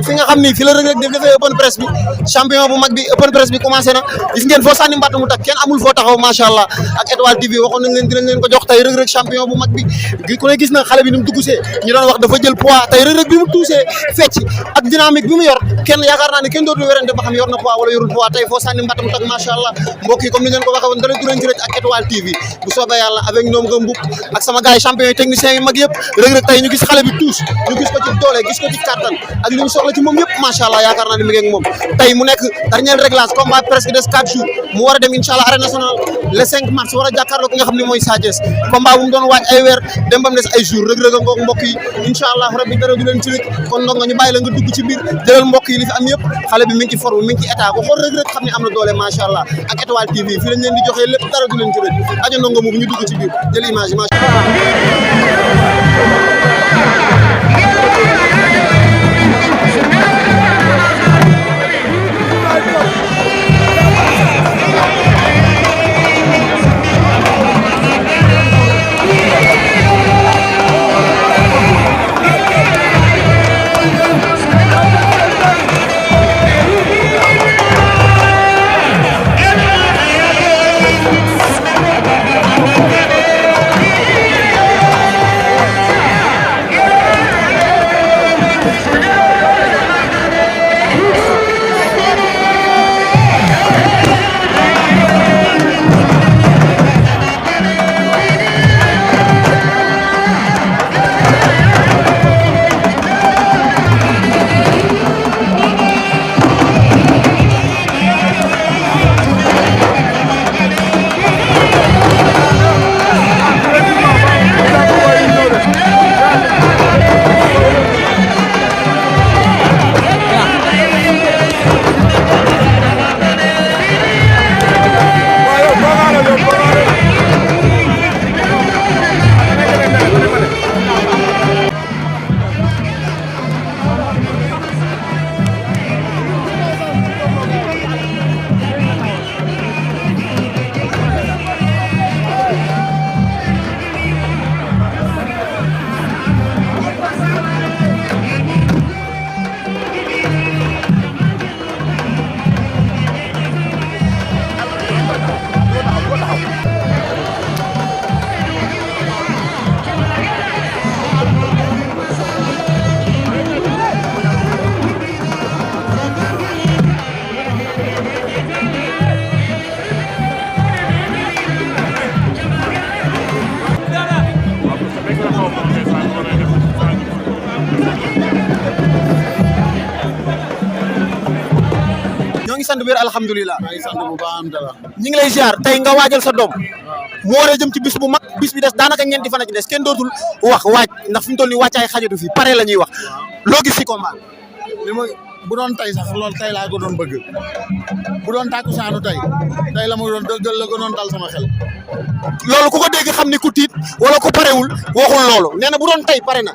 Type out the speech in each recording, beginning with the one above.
fi nga xam ni fi la Reug Reug def defee open press bi champion bu mag bi open press bi commencé na gis ngeen foo sànni mbatt mu tak kenn amul foo taxaw macha allah ak Étoile TV waxoon nañ leen dinañ leen ko jox tey Reug Reug champion bu mag bi ku ne gis na xale bi ni mu duggsee ñu doon wax dafa jël poids tey Reug Reug bi mu tuusee fecc ak dynamique bi mu yor kenn yaakaar naa ne kenn dootul werante ba xam yor na poids wala yorul poids tey foo sànni mbatt mu tak macha allah mbokk yi comme ni ngeen ko waxee woon dara du leen ci rëcc ak Étoile TV bu soobee yàlla avec ñoom nga mbub ak sama gars yi champion yi techniciens yi mag yëpp Reug Reug tey ñu gis xale bi tuus ñu gis ko ci doole gis ko ci kattan ak li ñu soxla ci moom yëpp macha allah yaakaar naa ne mi ngi ak moom tey mu nekk dernier réglage combat presque des 4 jours mu war a dem incha allah arène nationale le 5 mars war a jàkkaarloo ki nga xam ne mooy Sa Thiès combat bu mu doon waaj ay weer dem ba mu des ay jours Reug Reug a ngoog mbokk yi incha allah rabbi dara du leen ci rek kon ndongo ñu bàyyi la nga dugg ci biir jëlal mbokk yi li fi am yëpp xale bi mi ngi ci forme mi ngi ci état ko xool Reug Reug xam ne am na doole macha allah ak Étoile TV fii lañ leen di joxee lépp dara du leen ci rek ajo ndongo mu ñu dugg ci biir jël image macha sant wér alhamdulilah ñi ngi lay ziar tey nga waajal sa doom mu war a jëm ci bis bu mag bis bi des daanaka ñeenti fan a ci des kenn dootul wax waaj ndax fi mu toll nii wàccaay xajatu fi pare la ñuy wax loo gis ci combat li ma bu doon tey sax loolu tey laa ko doon bëgg bu doon tàkkusaanu tey la ma doon dëggal la gënoon dal sama xel loolu ku ko dégg xam ni ku tiit wala ku parewul waxul loolu nee na bu doon tey pare na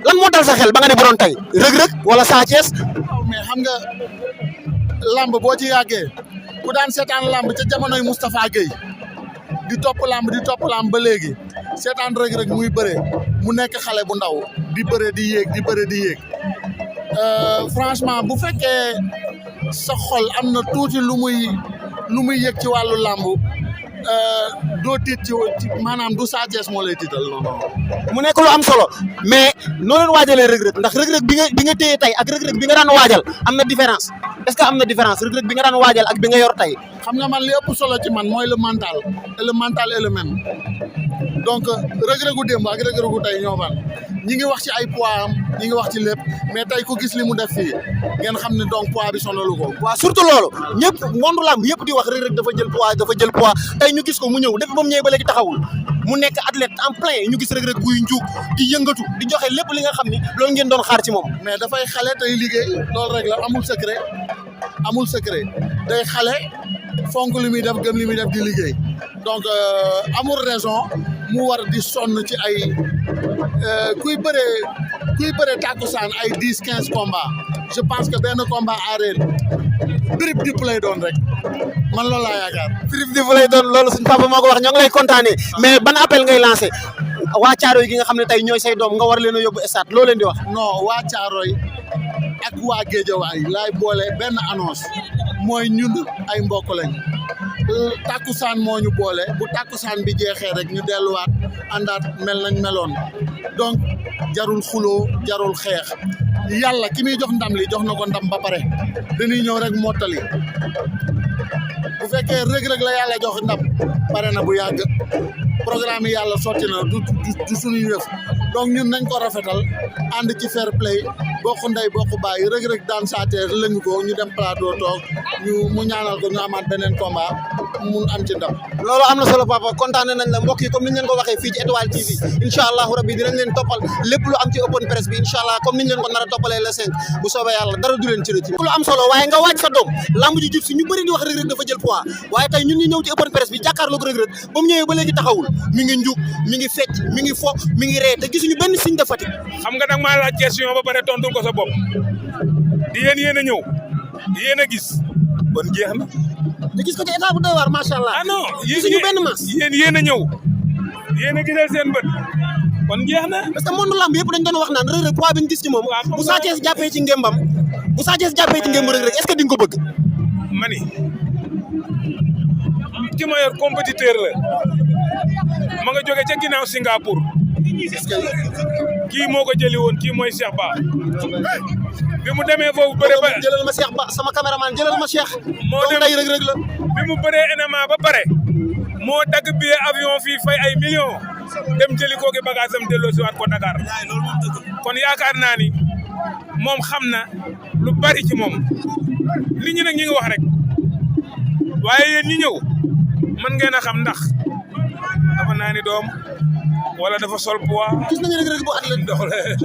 lan moo dal sa xel ba nga ne bu doon tey Reug Reug wala Sa Thiès mais xam nga lamb boo ci yàggee ku daan seetaan lamb ca jamonoy Moustapha Gueye di topp lamb ba léegi seetaan Reug Reug muy bëre mu nekk xale bu ndaw di bëre di yéeg franchement bu fekkee sa xol am na tuuti lu muy yëg ci wàllu lamb doo tiit ci maanaam du Sa Thiès moo lay tiital non mu nekk lu am solo mais noo leen waajalee Reug Reug ndax Reug Reug bi nga téye tey ak Reug Reug bi nga daan waajal am na différence est-ce que am na différence Reug Reug bi nga daan waajal ak bi nga yor tey xam nga man li ëpp solo ci man mooy le mental et le mental est le même donc Reug Reug gu démb ak Reug Reug gu tey ñoo ban ñi ngi wax ci ay poids am ñi ngi wax ci lépp mais tey ku gis li mu def fii ngeen xam ne donc poids bi sonalu ko. waaw surtout loolu ñëpp monde lamb yëpp di wax Reug Reug dafa jël poids tey ñu gis ko mu ñëw depuis ba mu ñëwee ba léegi taxawul mu nekk athlète en plein ñu gis Reug Reug buy njuug di yëngatu di joxe lépp li nga xam ni loolu ngeen doon xaar ci moom. mais dafay xale tey liggéey loolu rek la amul secret day xale fonk li muy def gëm li muy def di liggéey donc amul raison mu war di sonn ci ay kuy bëree tàkkusaan ay 10-15 combats je pense que benn combat arène birib dipp lay doon rek man loolu laa yaakaar. birib dipp lay doon loolu suñ papa moo ko wax ñoo ngi lay kontaanee mais ban appel ngay lancé waa Caaroy gi nga xam ne tey ñooy say doom nga war leen a yóbbu stade loo leen di wax. non waa Caaroy ak waa Géejawaay laay boole benn annonce mooy ñun ay mbokk lañ tàkkusaan moo ñu boole bu tàkkusaan bi jeexee rek ñu delluwaat àndaat mel nañ meloon donc jarul xuloo jarul xeex yàlla ki muy jox ndam li jox na ko ndam ba pare dañuy ñëw rek mottali bu fekkee rëg-rëg la yàlla jox ndam pare na bu yàgg programme yi yàlla sotti na du suñuy yëf donc ñun nañ ko rafetal ànd ci fair play bokk ndey bokk bàyyi rëg-rëg daan saateer lëng ko ñu dem plateau toog mu ñaanal ko ñu amaat beneen combat mun am ci ndam. loolu am na solo papa kontaan nañ la mbokk yi comme niñ leen ko waxee fii ci Étoile TV incha allahu rabbi dinañ leen toppal lépp lu am ci open press bi incha allah comme niñ leen ko nar a toppalee le 5 bu soobee yàlla dara du leen ci rëcc lu am solo waaye nga waaj sa doom lamb ji jub si ñu bëri di wax rëg-rëg dafa jël poids waaye tey ñun ñu ñëw ci open press bi jàkkaarloog rëg-rëg ba mu ñëwee ba léegi taxawul mi ngi njuk mi ngi fecc mi ngi fo mi ngi ree te gisuñu benn signe de fatigue. xam nga nag maa laaj question ba pare tontul ko sa bopp di yéen a ñëw yéen a gis kon jeex na. te gis ko ci état bu doy waar macha allah. ah non gisuñu benn masse. yéen a ñëw yéen a gisal seen bët kon jeex na. parce que monde lamb yëpp dañ doon wax naan rëg-rëg poids bi ñu gis ci moom. bu Sa Thiès jàppee ci ngémbam bu Sa Thiès jàppee ci ngémb rëg-rëg est-ce que di nga ko bëgg. mani ki ma yor compétiteur la ma nga jóge ca ginnaaw Singapour kii moo ko jëli woon kii mooy Cheikh Ba bi mu demee foofu bëre ba jëlal ma Cheikh Ba sama caméraman jëlal ma Cheikh moo dem day rëg-rëg la bi mu bëree MMA ba pare moo dagg billet avion fii fay ay millions dem jëli koo ki bagage am delloo si waat ko Dakar kon yaakaar naa ni moom xam na lu bari ci moom nit ñi nag ñi ngi wax rek waaye yéen ñi ñëw mën ngeen a xam ndax dafa naa ni doom wala dafa sol poids. gis nañu rëg-rëg bu athlète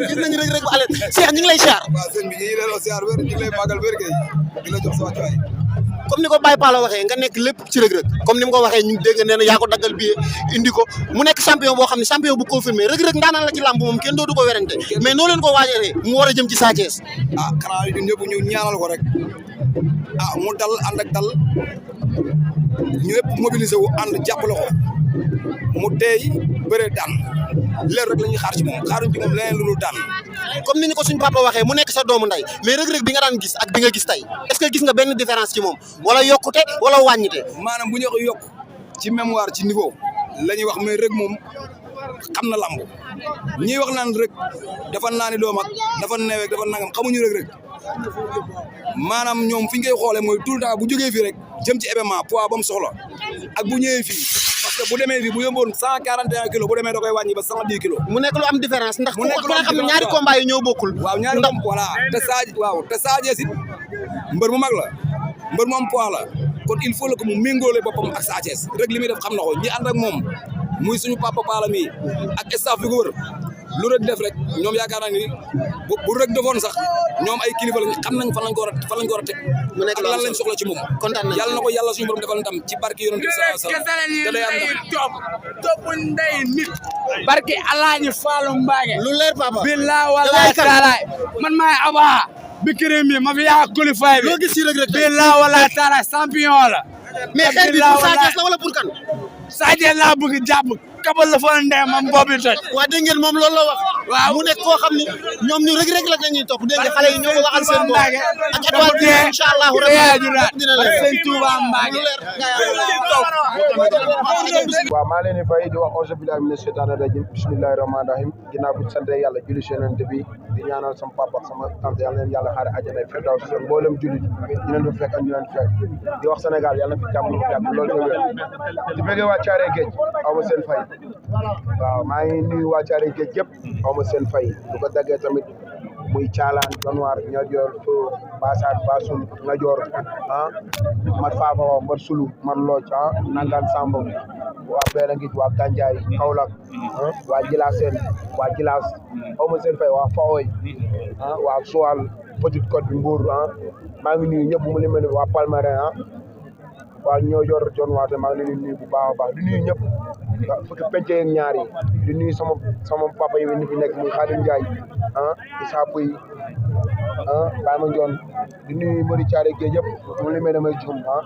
gis nañu rëg-rëg bu athlète Cheikh ñu ngi lay siyaar. waaw sëñ bi ñu ngi leen siyaar wér ñu ngi lay màggal wér kay di la jox sa wàccuwaay. comme ni ko Baye Pala waxee nga nekk lépp ci rëg-rëg comme ni mu ko waxee ñu dégg nee na yaa ko daggal billet indi ko mu nekk champion boo xam ne champion bu confirmé rëg-rëg ndaanaan la ci làmb moom kenn dootu ko werante mais noo leen ko waajalee mu war a jëm ci Sa Thiès. ah xanaa ñun ñëpp ñu ñaanal ko rek ah mu dal ànd ak dal ñu ñëpp mobilisé wu ànd jàppale ko mu teey bëre daan leer rek la ñuy xaar ci moom xaaruñ ci moom leneen lu dul daan. comme ni ñu ko suñ papa waxee mu nekk sa doomu nday mais rëg-rëg bi nga daan gis ak bi nga gis tey est-ce que gis nga benn différence ci moom wala yokkute wala wàññite. maanaam bu ñu ko yokk ci mémoire ci niveau la ñuy wax mais rëg moom xam na lamb ñiy wax naan rëg dafa naani doom ak dafa neweeg dafa nangam xamuñu rëg-rëg maanaam ñoom fi ñu koy xoolee mooy tout le temps bu jógee fii rek jëm ci événement poids ba mu soxla ak bu ñëwee fii parce que bu demee fii bu yóbboon 141 kilos bu demee da koy wàññi ba 110 kilos. mu nekk lu am différence ndax ku mu nekk lu nga am xam ne différence ñaari combat yi ñoo bokkul. waaw ñaari ndax voilà te Sa Thiès it mbër mu mag la mbër mu am poids la kon il faut que mu méngóole boppam ak Sa Thiès rek li muy def xam na ko ñi ànd ak moom muy suñu papa Pala mi ak staff bi ko wër lu rek def rek ñoom yaakaar naa ni bu rek defoon sax ñoom ay kilifa lañ xam nañ fan lañ ko war a teg mu nekk ak lan lañ soxla ci moom kontaan nañ yàlla na ko yàlla suñu borom defal ndam ci barki yonent bi sallallahu alayhi wasallam te day am ndam topp ndey nit barki alaaji Fallou Mbacké lu leer papa. billahi wallahi taala man maay aba bi këréem yi ma fi yaa qualifié bi loo gis ci rëg-rëg tey billahi wallahi taala champion la mais xeex bi pour Sa Thiès la wala pour kan. Sa Thiès laa bëgg jàpp kabal la fa ndey mam boobu toj waa dégg ngeen moom loolu la wax. waaw mu nekk koo xam ni ñoom ñu rëg-rëg la dañuy topp dégg nga xale yi ñoo ko waxal seen bopp ak Étoile TV incha allahu rabbi dina leer sëñ Touba Mbacké waaw maa leen di fay di wax auzu billahi mina shaytaani rajim bismillahi rahmaani rahim ginnaaw bu sant yàlla julli si yonent bi di ñaanal sama papa sama tante yàlla leen yàlla xaare àjjana firdaws mboolem jullit ñu leen fa fekk ak ñu leen fekk di wax Sénégal yàlla na fi jàmm yàgg loolu te wér di bëggee waa Thiaré Géej aw ma seen fay waaw maa ngi nuyu waa Thiaré Géej yëpp aw ma seen fay du ko daggee tamit muy Caalaan Januar Ñajoor Fo Basaat Basul Ngajoor ah mat Faafa Mbar Sulu Mar Looc ah Nangaan Samb waa Beelangij waa Ganjaay Kaolack waa Jilaseen waa Jilas aw ma seen fay waa Faoy ah waa Suwal Petite Côte bi Mbour ah maa ngi nuyu ñëpp mu li mel ni waa Palmarin ah waa Ñoojoor Jon waate maa ngi leen di nuyu bu baax a baax di nuyu ñëpp waaw fukki penc ak ñaar yi di nuyu sama papa yi ni fi nekk muy Khadim Ndiaye ah Issa Pouye ah Baye Ma Ndione di nuyu mbëri Thiaré Géej yëpp mu limee damay juum ah.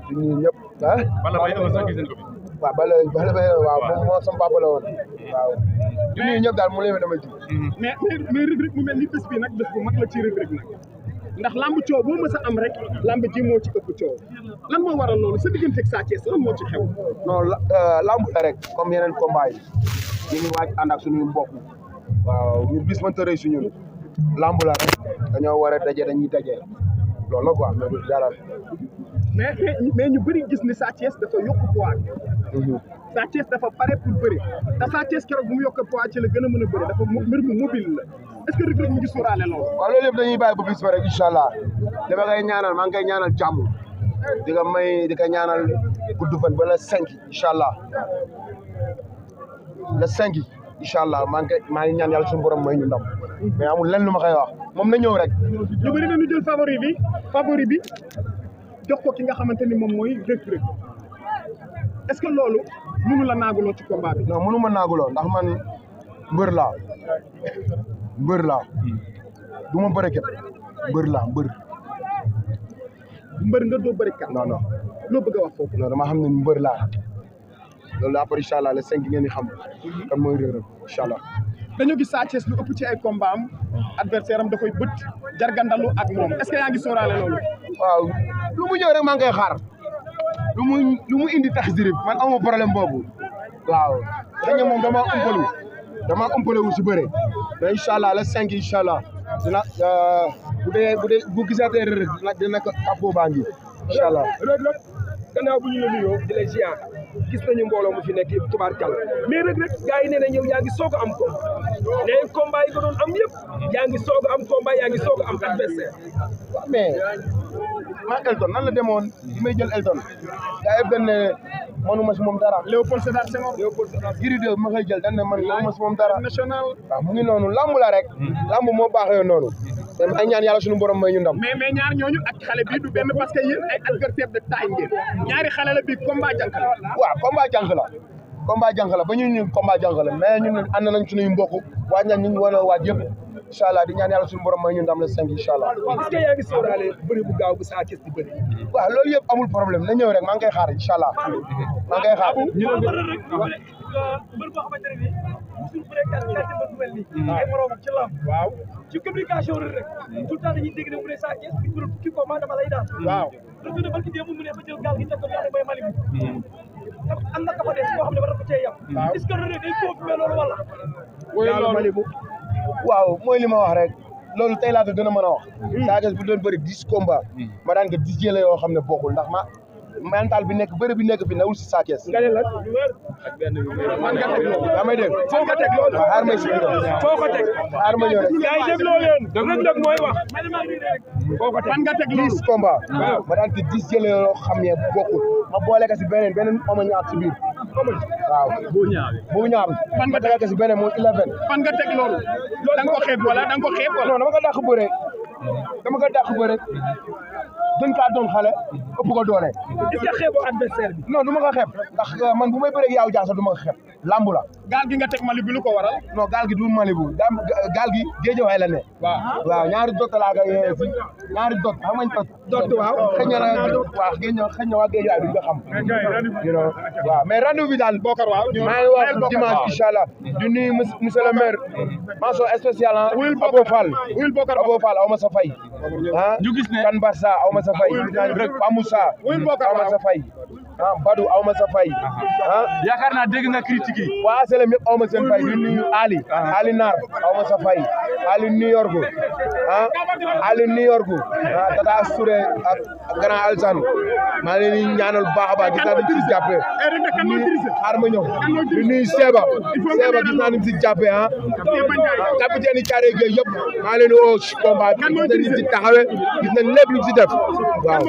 di nuyu ñëpp ah. waaw waaw moom moo sama papa la woon waaw di nuyu ñëpp daal mu leen dama ji mais Reug Reug mu mel ni bés bi nag bés bu mag la ci Reug Reug nag ndax lamb coow boo mës a am rek lamb ji moo ci ëpp coow lan moo waral loolu sa diggante ak Sa Thiès lan moo ci xew non lamb la rek comme yeneen combat yi ñu ngi waaj ànd ak suñu mbokk waaw ñu bis mënta rëy suñu lamb la rek dañoo war a daje dañuy daje loolu la quoi mais du dara mais ñu bëri gis ni Sa Thiès dafa yokk poids Sa Thiès dafa pare pour bëri te Sa Thiès keroog bu mu yokk poids ci la gën a mën a bëri dafa mbir mu mobile la est-ce que Reug Reug mu ngi sóoraale loolu waaw loolu yëpp dañuy bàyyi ba bis ba rek incha allah dama koy ñaanal maa ngi koy ñaanal jàmm di ko ñaanal gudd fan ba le 5 incha allah le 5 incha allah maa ngi ñaan yàlla suñu borom may ñu ndam mais amul lenn lu ma koy wax moom na ñëw rek. ñu bëri nañu jël favori bi jox ko ki nga xamante ni moom mooy Reug Reug est-ce que loolu mënu la naaguloo ci combat bi. non mënu ma naaguloo ndax man mbër laa du ma bëre kat mbër nga doo bëri kat. non loo bëgg a wax foofu. non dama xam ne mbër laa loolu après incha allah le 5 ngeen di xam kan mooy Reug Reug incha allah. dañoo gis Sa Thiès lu ëpp ci ay combat am adversaire am da koy bët jargandalu ak moom est-ce que yaa ngi sóoraale loolu. waaw lu mu ñëw rek maa ngi koy xaar lu mu indi tax dirib man amoo problème boobu waaw xëy na moom damaa umpalu wu si bëre mais incha allah le 5 incha allah dina bu gisaatee Reug Reug dina ko kàppoo baa ngi incha allah. Reug Reug gannaaw bu ñu la nuyoo di la ziar gis nañu mbooloo mu fi nekk tubaarkàlla mais Reug Reug gars yi nee nañ yow yaa ngi soog a am ko mais combat yi nga doon am yëpp yaa ngi soog a am combat yaa ngi soog a am adversaire. waaw mais maa Elton nan la demoon bi may jël Elton gaa yëpp dañ ne mënuma si moom dara. Léopold Sédar Senghor. Gris 2 ma koy jël dañ ne man mënuma si moom dara. national. waaw mu ngi noonu lamb la rek. lamb moo baaxee noonu. te ay ñaan yàlla suñu borom may ñu ndam. mais ñaar ñooñu ak xale bi du benn parce que yéen ay adversaire de taille ngeen ñaari xale la bi combat jànk la. waaw combat jànk la ba ñu combat jànk la mais ñun ànd nañ suñuy mbokk waaj nañ ñu ngi wan a waaj yëpp incha allah di ñaan yàlla suñu borom may ñu ndam le 5 incha allah. est-ce que yaa ngi sóoraale bëri bu gaaw bu Sa Thiès di bëri. waaw loolu yëpp amul problème na ñëw rek maa ngi koy xaar incha allah maa ngi koy xaar. mbër boo xamante ne nii musul bërekat kàcce ba du mel nii ay morom ci lamb waaw ci communication rek tout le temps dañuy dégg ne mu ne Sa Thiès ci bëru ci combat dama lay daal waaw rek ne barki démb mu ne ba jël gaal gi teg ko yàlla may Malibu am na ka fa des boo xam ne war na ko cee yam est-ce que rek day confirmer loolu wala loolu Malibu waaw mooy li ma wax rek loolu tey laa ko gën a mën a wax Sa Thiès bu doon bëri 10 combat ma daan ko 10 jële yoo xam ne bokkul ndax mental bi nekk bëri bi nekk fi nawul si Sa Thiès. nga ne la ak benn man nga teg loolu daa may dégg foo ko teg loolu xaar ma si foo ko teg xaar ma ñëw rek gars yi dégloo leen Reug mooy wax foo ko teg man nga teg loolu 10 combat ma daan ko 10 jële yoo xam ne bokkul ma boole ko si beneen oma ñaar si biir waaw bu ñaar man nga teg ko si beneen mooy 11 fan nga teg loolu da nga ko xeeb wala non dama ko dàq bëre gën kaa doon xale ëpp ko doole. est-ce que xeebu adversaire bi. non du ma ko xeeb ndax man bu may bëreeg yaaw jaasa du ma ko xeeb lambu la. gaal gi nga teg Malibu lu ko waral. non gaal gi du Malibu gaal gi Géejawaay la ne. waaw ñaari dot laa koy si ñaari dot xam nga dot waaw xëy na waaw xëy na waa Géejawaay duñ ko xam. waaw mais rendez-vous bi daal Bokar waaw maa ngi wax dimanche incha allah di nuyu monsieur le maire mention spéciale Abo Fall aw ma sa fay ñu gis ne kan Barça aw ma sa fay rek Pamoussa aw ma sa fay Badou aw ma sa fay yaakaar naa dégg nga critique yi waa ASLM yëpp aw ma seen fay di nuyu Ali Nar aw ma sa fay Ali New York Ali New York Tata Touré ak Grand Alsan maa ngi leen di ñaanal baax a baax gis naa ni ci jàppee xaar ma ñëw di nuyu Seba gis naa ni ci jàppee capitaine yi Thiaré Gueye yëpp maa ngi leen di woo ci combat bi gis nañ ni ci taxawee gis nañ lépp lu ci def waaw